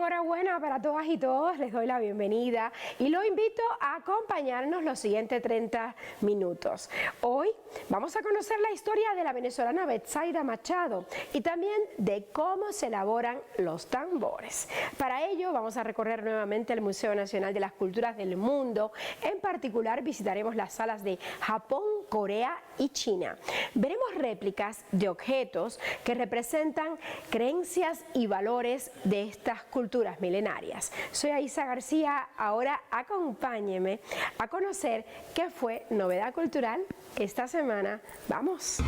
Enhorabuena para todas y todos, les doy la bienvenida y lo invito a acompañarnos los siguientes 30 minutos. Hoy vamos a conocer la historia de la venezolana Betsaida Machado y también de cómo se elaboran los tambores. Para ello vamos a recorrer nuevamente el Museo Nacional de las Culturas del Mundo. En particular visitaremos las salas de Japón, Corea y China. Veremos réplicas de objetos que representan creencias y valores de estas culturas milenarias. Soy Aisa García, ahora acompáñeme a conocer qué fue novedad cultural esta semana. ¡Vamos!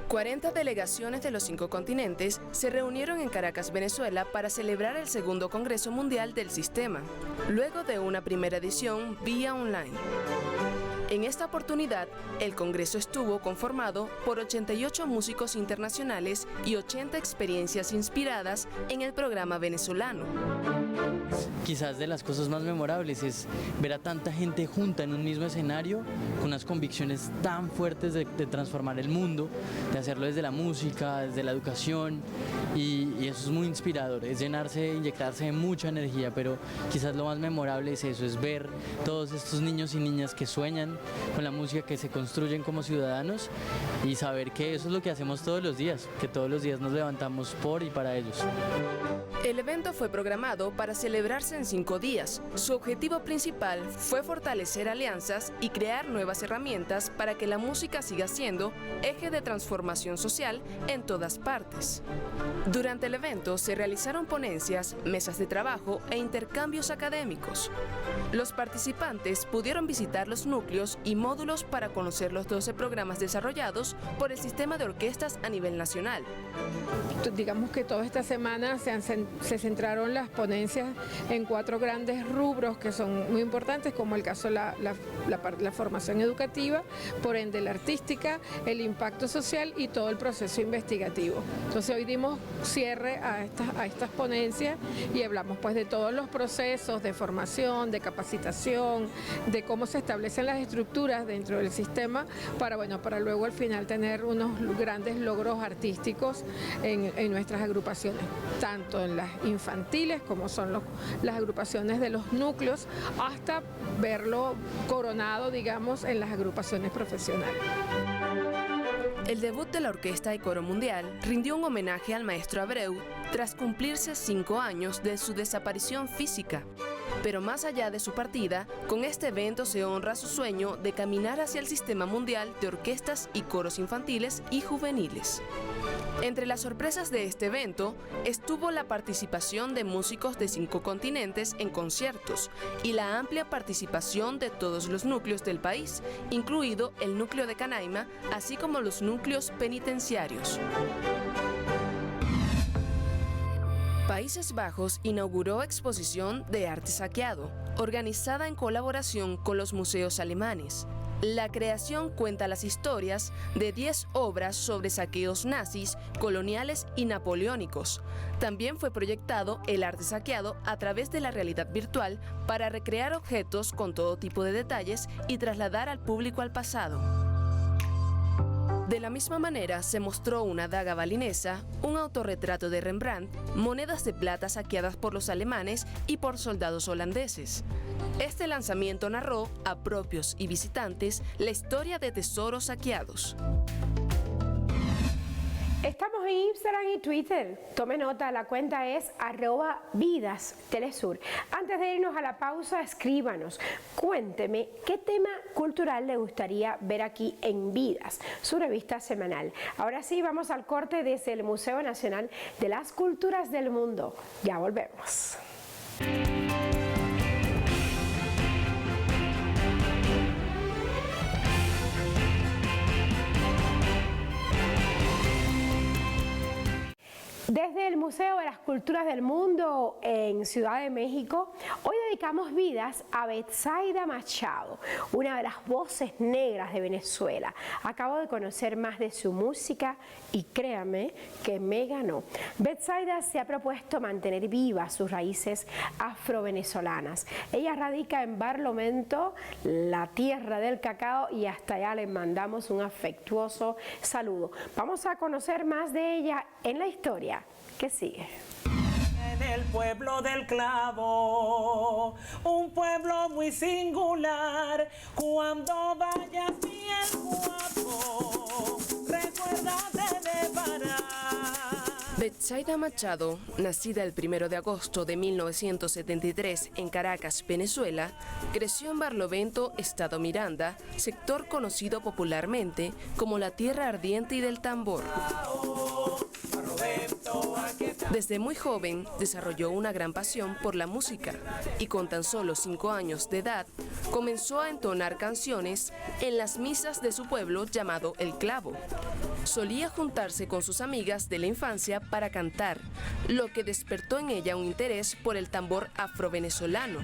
40 delegaciones de los 5 continentes se reunieron en Caracas, Venezuela, para celebrar el segundo Congreso Mundial del Sistema, luego de una primera edición vía online. En esta oportunidad, el Congreso estuvo conformado por 88 músicos internacionales y 80 experiencias inspiradas en el programa venezolano. Quizás de las cosas más memorables es ver a tanta gente junta en un mismo escenario con unas convicciones tan fuertes de transformar el mundo, de hacerlo desde la música, desde la educación, y eso es muy inspirador, es llenarse, inyectarse de mucha energía, pero quizás lo más memorable es eso, es ver todos estos niños y niñas que sueñan con la música, que se construyen como ciudadanos y saber que eso es lo que hacemos todos los días, que todos los días nos levantamos por y para ellos. El evento fue programado para celebrarse en 5 días. Su objetivo principal fue fortalecer alianzas y crear nuevas herramientas para que la música siga siendo eje de transformación social en todas partes. Durante el evento se realizaron ponencias, mesas de trabajo e intercambios académicos. Los participantes pudieron visitar los núcleos y módulos para conocer los 12 programas desarrollados por el sistema de orquestas a nivel nacional. Digamos que toda esta semana se centraron las ponencias en 4 grandes rubros que son muy importantes, como el caso de la formación educativa, por ende la artística, el impacto social y todo el proceso investigativo. Entonces hoy dimos cierre a estas ponencias y hablamos pues de todos los procesos de formación, de capacitación, de cómo se establecen las estructuras dentro del sistema para luego al final tener unos grandes logros artísticos en nuestras agrupaciones, tanto en las infantiles como son las agrupaciones de los núcleos, hasta verlo coronado, digamos, en las agrupaciones profesionales. El debut de la Orquesta y Coro Mundial rindió un homenaje al maestro Abreu tras cumplirse 5 años de su desaparición física. Pero más allá de su partida, con este evento se honra su sueño de caminar hacia el sistema mundial de orquestas y coros infantiles y juveniles. Entre las sorpresas de este evento estuvo la participación de músicos de 5 continentes en conciertos y la amplia participación de todos los núcleos del país, incluido el núcleo de Canaima, así como los núcleos penitenciarios. Países Bajos inauguró exposición de arte saqueado, organizada en colaboración con los museos alemanes. La creación cuenta las historias de 10 obras sobre saqueos nazis, coloniales y napoleónicos. También fue proyectado el arte saqueado a través de la realidad virtual para recrear objetos con todo tipo de detalles y trasladar al público al pasado. De la misma manera, se mostró una daga balinesa, un autorretrato de Rembrandt, monedas de plata saqueadas por los alemanes y por soldados holandeses. Este lanzamiento narró a propios y visitantes la historia de tesoros saqueados. Estamos en Instagram y Twitter. Tome nota, la cuenta es @vidastelesur. Antes de irnos a la pausa, escríbanos. Cuénteme qué tema cultural le gustaría ver aquí en Vidas, su revista semanal. Ahora sí, vamos al corte desde el Museo Nacional de las Culturas del Mundo. Ya volvemos. Desde el Museo de las Culturas del Mundo en Ciudad de México, hoy dedicamos vidas a Betsaida Machado, una de las voces negras de Venezuela. Acabo de conocer más de su música y créame que me ganó. Betsaida se ha propuesto mantener vivas sus raíces afrovenezolanas. Ella radica en Barlovento, la tierra del cacao, y hasta allá le mandamos un afectuoso saludo. Vamos a conocer más de ella en la historia que sigue. en el pueblo del Clavo, un pueblo muy singular. Cuando vayas bien guapo, recuérdate de parar. Betsaida Machado, nacida el 1 de agosto de 1973 en Caracas, Venezuela, creció en Barlovento, Estado Miranda, sector conocido popularmente como la Tierra Ardiente y del Tambor. Desde muy joven desarrolló una gran pasión por la música y con tan solo 5 años de edad comenzó a entonar canciones en las misas de su pueblo llamado El Clavo. Solía juntarse con sus amigas de la infancia para cantar, lo que despertó en ella un interés por el tambor afrovenezolano.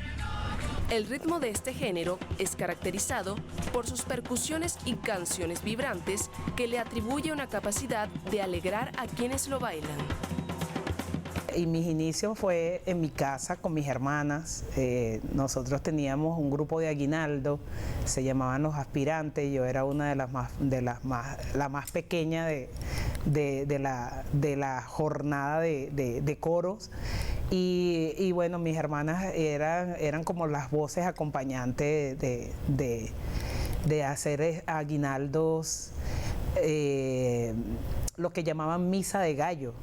El ritmo de este género es caracterizado por sus percusiones y canciones vibrantes que le atribuye una capacidad de alegrar a quienes lo bailan. Y mis inicios fue en mi casa con mis hermanas. Nosotros teníamos un grupo de aguinaldo, se llamaban Los Aspirantes. Yo era una de la más pequeña de la jornada de coros. Y bueno, mis hermanas eran como las voces acompañantes de hacer aguinaldos, lo que llamaban misa de gallo.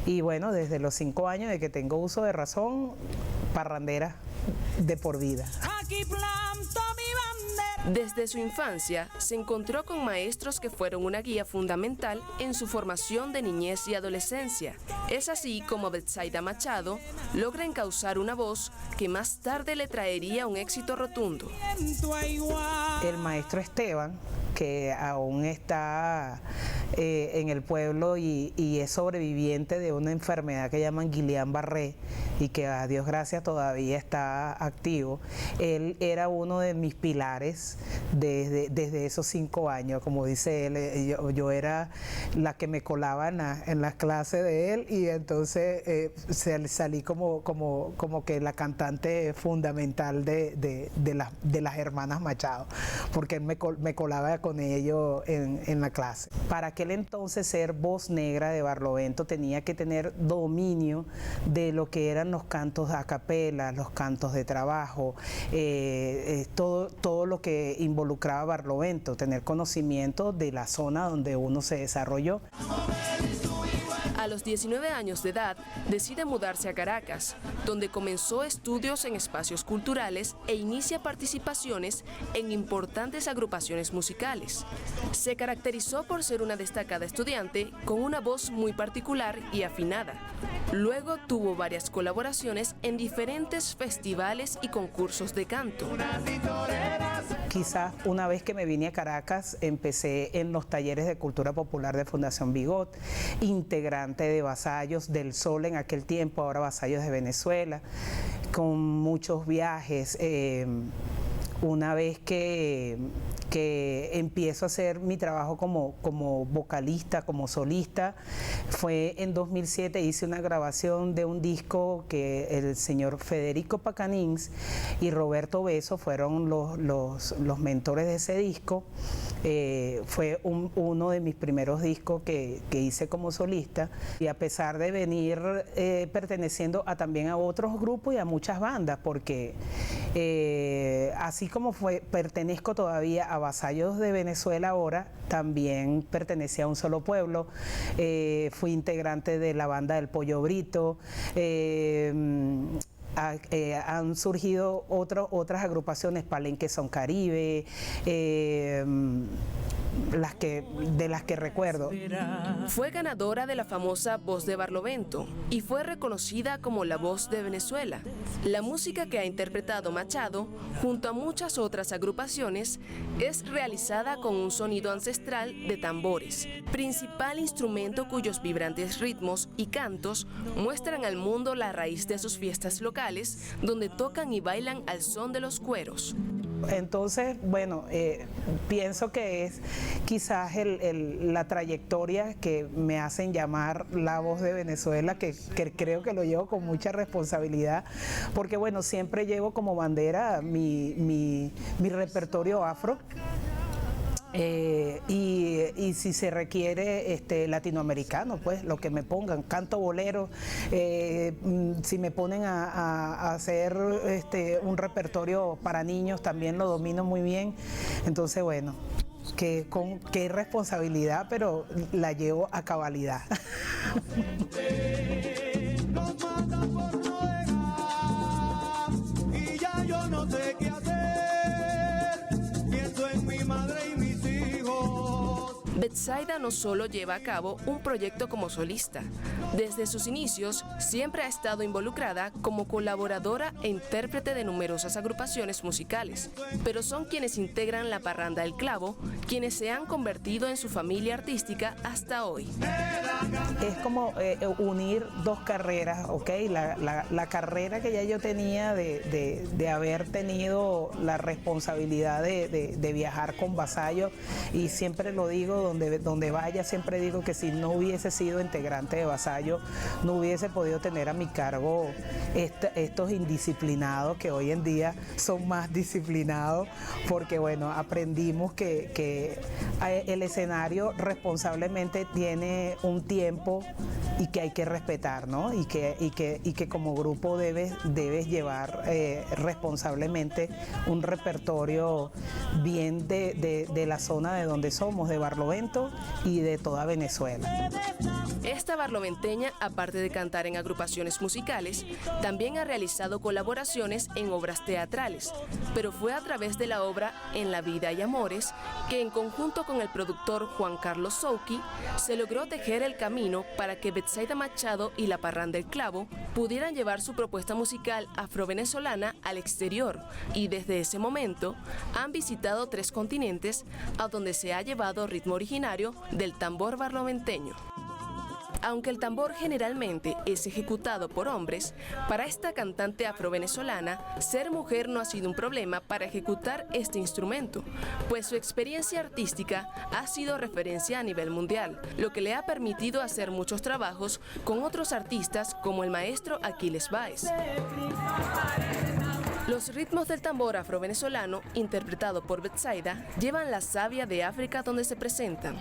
Y bueno, desde los 5 años de que tengo uso de razón, parrandera de por vida. Aquí planto mi bandera. Desde su infancia se encontró con maestros que fueron una guía fundamental en su formación de niñez y adolescencia. Es así como Betsaida Machado logra encauzar una voz que más tarde le traería un éxito rotundo. El maestro Esteban, que aún está en el pueblo y es sobreviviente de una enfermedad que llaman Guillain-Barré y que a Dios gracias todavía está activo. Él era uno de mis pilares desde esos 5 años, como dice él. Yo era la que me colaba en las clases de él y entonces salí como que la cantante fundamental de las hermanas Machado, porque él me colaba con ellos en la clase. Para aquel entonces ser voz negra de Barlovento tenía que tener dominio de lo que eran los cantos a capela, los cantos de trabajo, todo lo que involucraba Barlovento, tener conocimiento de la zona donde uno se desarrolló. A los 19 años de edad, decide mudarse a Caracas, donde comenzó estudios en espacios culturales e inicia participaciones en importantes agrupaciones musicales. Se caracterizó por ser una destacada estudiante con una voz muy particular y afinada. Luego tuvo varias colaboraciones en diferentes festivales y concursos de canto. Quizás una vez que me vine a Caracas, empecé en los talleres de cultura popular de Fundación Bigot, integrante de Vasallos del Sol en aquel tiempo, ahora Vasallos de Venezuela, con muchos viajes. Una vez que empiezo a hacer mi trabajo como vocalista, como solista, fue en 2007, hice una grabación de un disco que el señor Federico Pacanins y Roberto Beso fueron los mentores de ese disco. Fue uno de mis primeros discos que hice como solista, y a pesar de venir perteneciendo también a otros grupos y a muchas bandas, porque así como pertenezco todavía a Vasallos de Venezuela ahora, también pertenecía a Un Solo Pueblo, fui integrante de la banda del Pollo Brito. Han surgido otras agrupaciones, Palenque Son Caribe, de las que recuerdo. Fue ganadora de la famosa Voz de Barlovento y fue reconocida como la voz de Venezuela. La música que ha interpretado Machado, junto a muchas otras agrupaciones, es realizada con un sonido ancestral de tambores, principal instrumento cuyos vibrantes ritmos y cantos muestran al mundo la raíz de sus fiestas locales, donde tocan y bailan al son de los cueros. Entonces, bueno, pienso que es quizás la trayectoria que me hacen llamar la voz de Venezuela, que creo que lo llevo con mucha responsabilidad, porque bueno, siempre llevo como bandera mi repertorio afro. Y si se requiere latinoamericano, pues lo que me pongan, canto bolero, si me ponen a hacer un repertorio para niños, también lo domino muy bien. Entonces, bueno, qué responsabilidad, pero la llevo a cabalidad. Y ya yo no sé qué hacer, pienso en mi madre y mis hijos. Betsaida no solo lleva a cabo un proyecto como solista. Desde sus inicios, siempre ha estado involucrada como colaboradora e intérprete de numerosas agrupaciones musicales, pero son quienes integran la Parranda El Clavo, quienes se han convertido en su familia artística hasta hoy. Es como unir dos carreras, ¿ok? La carrera que ya yo tenía de haber tenido la responsabilidad de viajar con Vasallo, y siempre lo digo, donde vaya, siempre digo que si no hubiese sido integrante de Vasallo, no hubiese podido tener a mi cargo estos indisciplinados que hoy en día son más disciplinados, porque bueno, aprendimos que el escenario responsablemente tiene un tiempo y que hay que respetar, ¿no? Y que como grupo debes llevar responsablemente un repertorio bien de la zona de donde somos, de Barlovento y de toda Venezuela. Esta barloventeña, aparte de cantar en agrupaciones musicales, también ha realizado colaboraciones en obras teatrales, pero fue a través de la obra En la vida hay amores que, en conjunto con el productor Juan Carlos Souki, se logró tejer el camino para que Betsaida Machado y la Parranda El Clavo pudieran llevar su propuesta musical afrovenezolana al exterior, y desde ese momento han visitado 3 continentes a donde se ha llevado ritmo originario del tambor barloventeño. Aunque el tambor generalmente es ejecutado por hombres, para esta cantante afrovenezolana, ser mujer no ha sido un problema para ejecutar este instrumento, pues su experiencia artística ha sido referencia a nivel mundial, lo que le ha permitido hacer muchos trabajos con otros artistas como el maestro Aquiles Báez. Los ritmos del tambor afrovenezolano, interpretado por Betsaida, llevan la savia de África donde se presentan.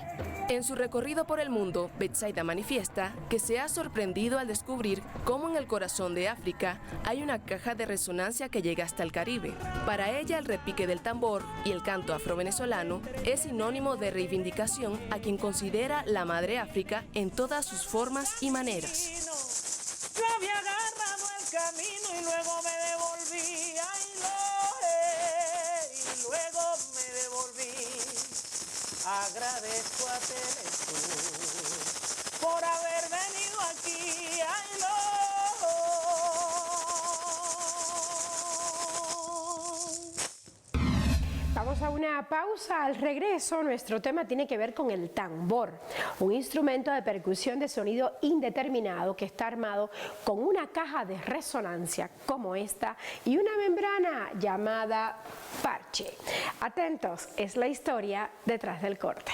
En su recorrido por el mundo, Betsaida manifiesta que se ha sorprendido al descubrir cómo en el corazón de África hay una caja de resonancia que llega hasta el Caribe. Para ella, el repique del tambor y el canto afrovenezolano es sinónimo de reivindicación a quien considera la Madre África en todas sus formas y maneras. Yo había agarrado el camino y luego me devolví, y luego me devolví. Agradezco a Telesur por haber venido aquí, Vamos a una pausa. Al regreso, nuestro tema tiene que ver con el tambor, un instrumento de percusión de sonido indeterminado que está armado con una caja de resonancia como esta y una membrana llamada parche. Atentos, es la historia detrás del corte.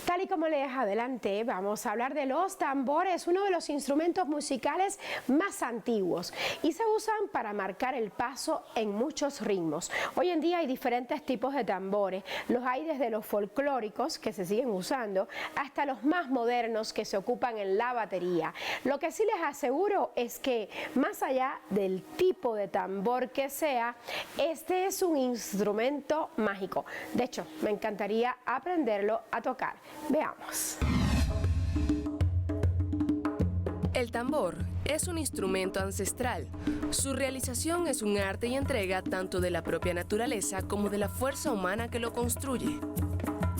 Tal y como les adelanté, vamos a hablar de los tambores, uno de los instrumentos musicales más antiguos, y se usan para marcar el paso en muchos ritmos. Hoy en día hay diferentes tipos de tambores, los hay desde los folclóricos que se siguen usando hasta los más modernos que se ocupan en la batería. Lo que sí les aseguro es que más allá del tipo de tambor que sea, este es un instrumento mágico. De hecho, me encantaría aprenderlo a tocar. Veamos. El tambor es un instrumento ancestral. Su realización es un arte y entrega tanto de la propia naturaleza como de la fuerza humana que lo construye.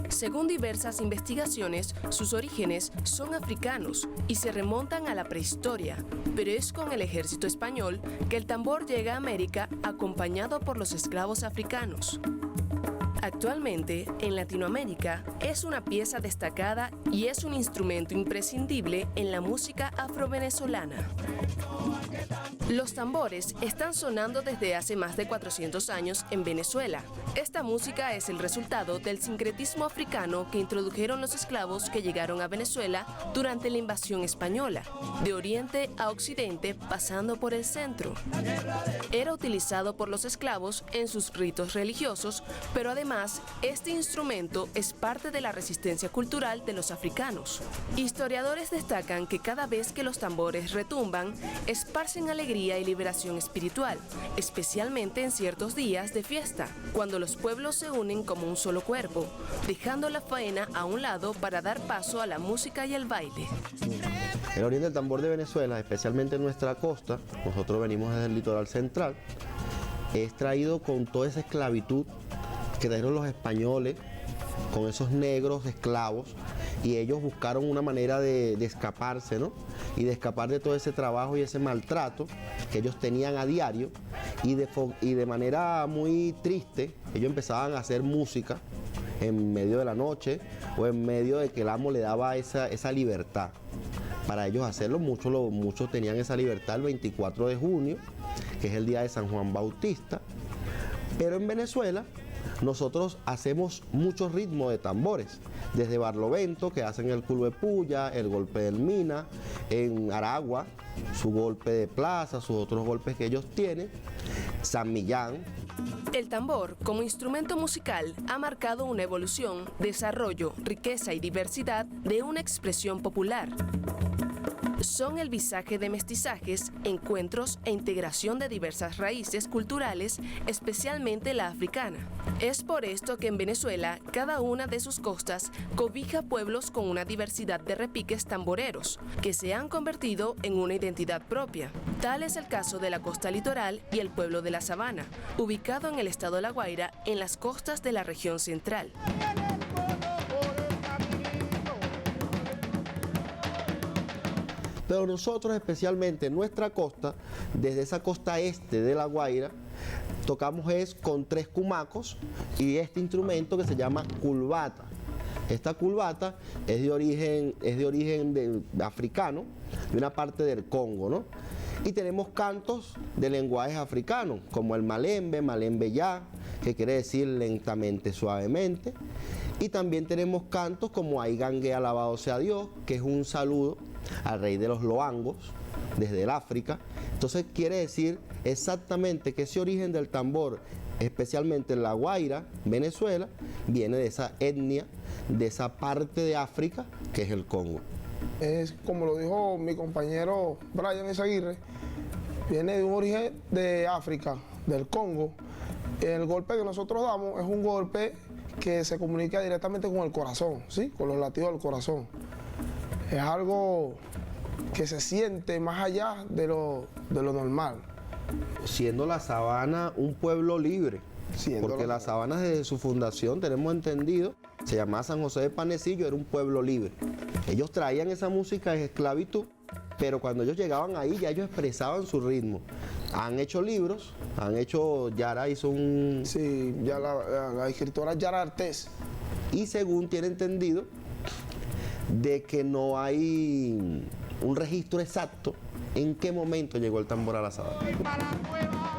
Según diversas investigaciones, sus orígenes son africanos y se remontan a la prehistoria, pero es con el ejército español que el tambor llega a América acompañado por los esclavos africanos. Actualmente, en Latinoamérica, es una pieza destacada y es un instrumento imprescindible en la música afrovenezolana. Los tambores están sonando desde hace más de 400 años en Venezuela. Esta música es el resultado del sincretismo africano que introdujeron los esclavos que llegaron a Venezuela durante la invasión española, de oriente a occidente pasando por el centro. Era utilizado por los esclavos en sus ritos religiosos, pero además este instrumento es parte de la resistencia cultural de los africanos. Historiadores destacan que cada vez que los tambores retumban, esparcen alegría y liberación espiritual, especialmente en ciertos días de fiesta, cuando los pueblos se unen como un solo cuerpo, dejando la faena a un lado para dar paso a la música y el baile. El origen del tambor de Venezuela, especialmente en nuestra costa, nosotros venimos desde el litoral central, es traído con toda esa esclavitud que trajeron los españoles, con esos negros esclavos, y ellos buscaron una manera de escaparse, ¿no? Y de escapar de todo ese trabajo y ese maltrato que ellos tenían a diario, y de manera muy triste, ellos empezaban a hacer música en medio de la noche o en medio de que el amo le daba esa libertad. Para ellos hacerlo, muchos tenían esa libertad el 24 de junio, que es el día de San Juan Bautista, pero en Venezuela nosotros hacemos muchos ritmos de tambores, desde Barlovento, que hacen el Culhuepuya, el golpe del Mina, en Aragua, su golpe de plaza, sus otros golpes que ellos tienen, San Millán. El tambor, como instrumento musical, ha marcado una evolución, desarrollo, riqueza y diversidad de una expresión popular. Son el visaje de mestizajes, encuentros e integración de diversas raíces culturales, especialmente la africana. Es por esto que en Venezuela, cada una de sus costas cobija pueblos con una diversidad de repiques tamboreros, que se han convertido en una identidad propia. Tal es el caso de la costa litoral y el pueblo de La Sabana, ubicado en el estado de La Guaira, en las costas de la región central. Pero nosotros, especialmente en nuestra costa, desde esa costa este de La Guaira, tocamos con 3 cumacos y este instrumento que se llama culbata. Esta culbata es de origen africano, de una parte del Congo, ¿no? Y tenemos cantos de lenguajes africanos, como el malembe, malembe ya, que quiere decir lentamente, suavemente. Y también tenemos cantos como Ay Gangue, alabado sea Dios, que es un saludo al rey de los loangos, desde el África. Entonces quiere decir exactamente que ese origen del tambor, especialmente en La Guaira, Venezuela, viene de esa etnia, de esa parte de África, que es el Congo. Es como lo dijo mi compañero Brian Izaguirre, viene de un origen de África, del Congo. El golpe que nosotros damos es un golpe que se comunica directamente con el corazón, ¿sí? Con los latidos del corazón. Es algo que se siente más allá de lo normal. Siendo La Sabana un pueblo libre, porque La Sabana desde su fundación, tenemos entendido, se llamaba San José de Panecillo, era un pueblo libre. Ellos traían esa música de esclavitud, pero cuando ellos llegaban ahí ya ellos expresaban su ritmo. Han hecho libros, Yara hizo un... Sí, ya la escritora Yara Artés. Y según tiene entendido, de que no hay un registro exacto en qué momento llegó el tambor a La Sabana.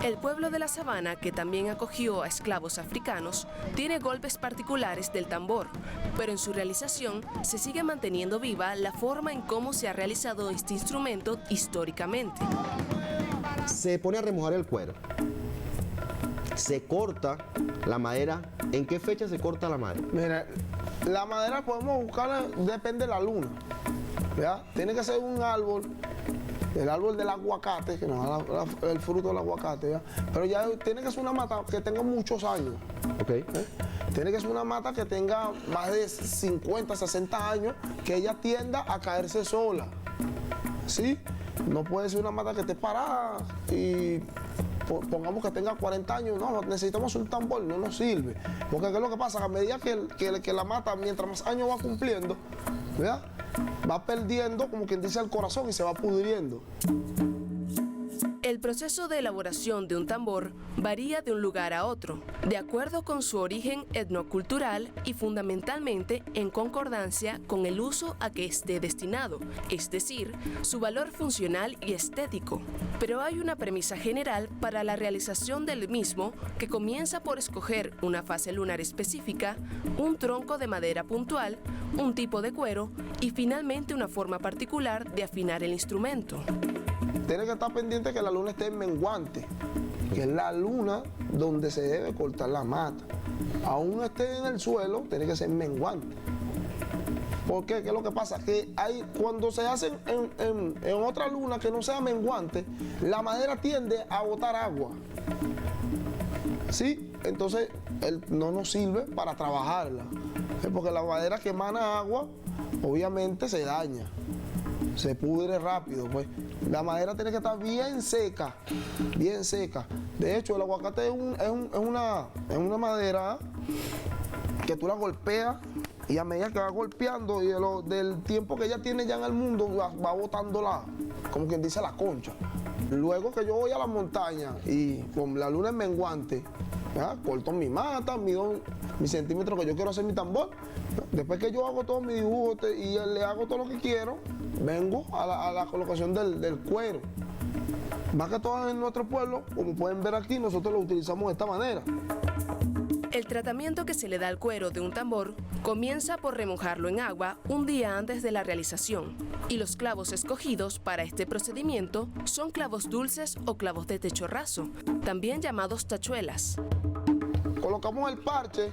El pueblo de La Sabana, que también acogió a esclavos africanos, tiene golpes particulares del tambor, pero en su realización se sigue manteniendo viva la forma en cómo se ha realizado este instrumento históricamente. Se pone a remojar el cuero, se corta la madera. ¿En qué fecha se corta la madera? Mira, la madera podemos buscarla, depende de la luna, ¿verdad? Tiene que ser un árbol, el árbol del aguacate, que nos da el fruto del aguacate, ¿verdad? Pero ya tiene que ser una mata que tenga muchos años. Okay. Tiene que ser una mata que tenga más de 50, 60 años, que ella tienda a caerse sola, ¿sí? No puede ser una mata que esté parada y pongamos que tenga 40 años, no, necesitamos un tambor, no nos sirve. Porque ¿qué es lo que pasa? A medida que la mata, mientras más años va cumpliendo, ¿verdad? Va perdiendo, como quien dice, el corazón y se va pudriendo. El proceso de elaboración de un tambor varía de un lugar a otro, de acuerdo con su origen etnocultural y fundamentalmente en concordancia con el uso a que esté destinado, es decir, su valor funcional y estético. Pero hay una premisa general para la realización del mismo que comienza por escoger una fase lunar específica, un tronco de madera puntual, un tipo de cuero y finalmente una forma particular de afinar el instrumento. Tiene que estar pendiente que la luna esté en menguante, que es la luna donde se debe cortar la mata. Aún esté en el suelo, tiene que ser menguante. ¿Por qué? ¿Qué es lo que pasa? Que cuando se hacen en otra luna que no sea menguante, la madera tiende a botar agua. ¿Sí? Entonces, no nos sirve para trabajarla. Porque la madera que emana agua, obviamente se daña. Se pudre rápido, pues. La madera tiene que estar bien seca, bien seca. De hecho, el aguacate es una madera que tú la golpeas y a medida que va golpeando y del tiempo que ella tiene ya en el mundo, va botando como quien dice, la concha. Luego que yo voy a la montaña y con la luna en menguante, ¿ya? Corto mi mata, mido mis centímetros que yo quiero hacer mi tambor. Después que yo hago todo mi dibujo y le hago todo lo que quiero, vengo a la colocación del cuero. Más que todo en nuestro pueblo, como pueden ver aquí, nosotros lo utilizamos de esta manera. El tratamiento que se le da al cuero de un tambor comienza por remojarlo en agua un día antes de la realización, y los clavos escogidos para este procedimiento son clavos dulces o clavos de techo raso, también llamados tachuelas. Colocamos el parche,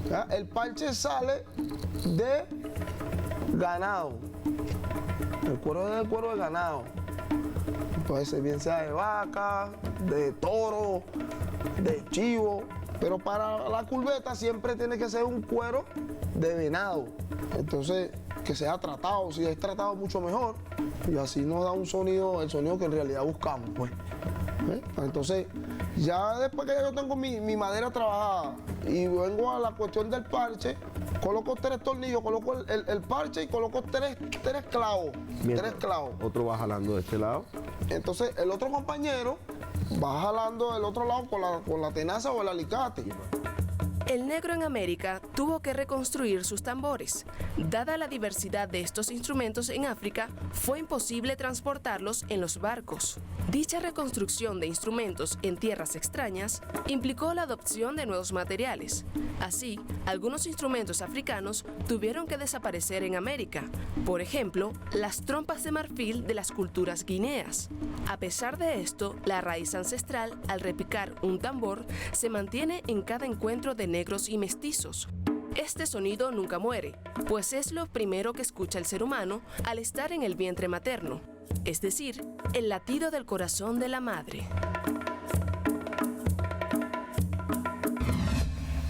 ¿ya? El parche sale de ganado, el cuero es el cuero de ganado, puede ser bien sea de vaca, de toro, de chivo, pero para la curveta siempre tiene que ser un cuero de venado, entonces que sea tratado, si es tratado mucho mejor, y así nos da un sonido, el sonido que en realidad buscamos, pues. Entonces, ya después que yo tengo mi madera trabajada y vengo a la cuestión del parche, coloco 3 tornillos, coloco el parche y coloco tres clavos. Mientras 3 clavos. Otro va jalando de este lado. Entonces, el otro compañero va jalando del otro lado con la tenaza o el alicate. El negro en América tuvo que reconstruir sus tambores. Dada la diversidad de estos instrumentos en África, fue imposible transportarlos en los barcos. Dicha reconstrucción de instrumentos en tierras extrañas implicó la adopción de nuevos materiales. Así, algunos instrumentos africanos tuvieron que desaparecer en América. Por ejemplo, las trompas de marfil de las culturas guineas. A pesar de esto, la raíz ancestral, al repicar un tambor, se mantiene en cada encuentro de negros y mestizos. Este sonido nunca muere, pues es lo primero que escucha el ser humano al estar en el vientre materno, es decir, el latido del corazón de la madre.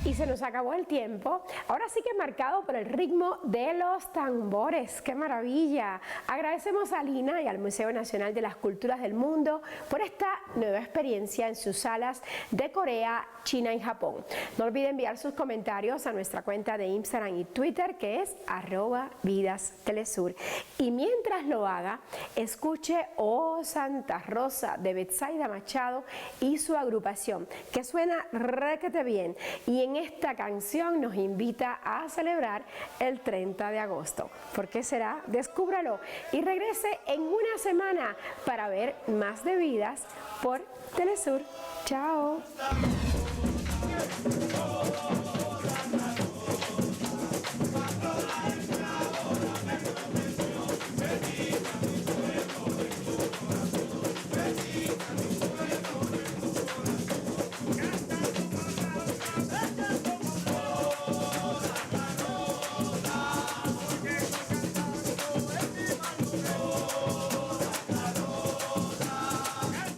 Y se nos acabó el tiempo. Ahora sí que marcado por el ritmo de los tambores. ¡Qué maravilla! Agradecemos a Lina y al Museo Nacional de las Culturas del Mundo por esta nueva experiencia en sus salas de Corea, China y Japón. No olviden enviar sus comentarios a nuestra cuenta de Instagram y Twitter, que es @vidastelesur. Y mientras lo haga, escuche Oh Santa Rosa de Betsaida Machado y su agrupación, que suena requete bien. Y en esta canción nos invita a celebrar el 30 de agosto. ¿Por qué será? Descúbralo y regrese en una semana para ver más de Vidas por Telesur. ¡Chao!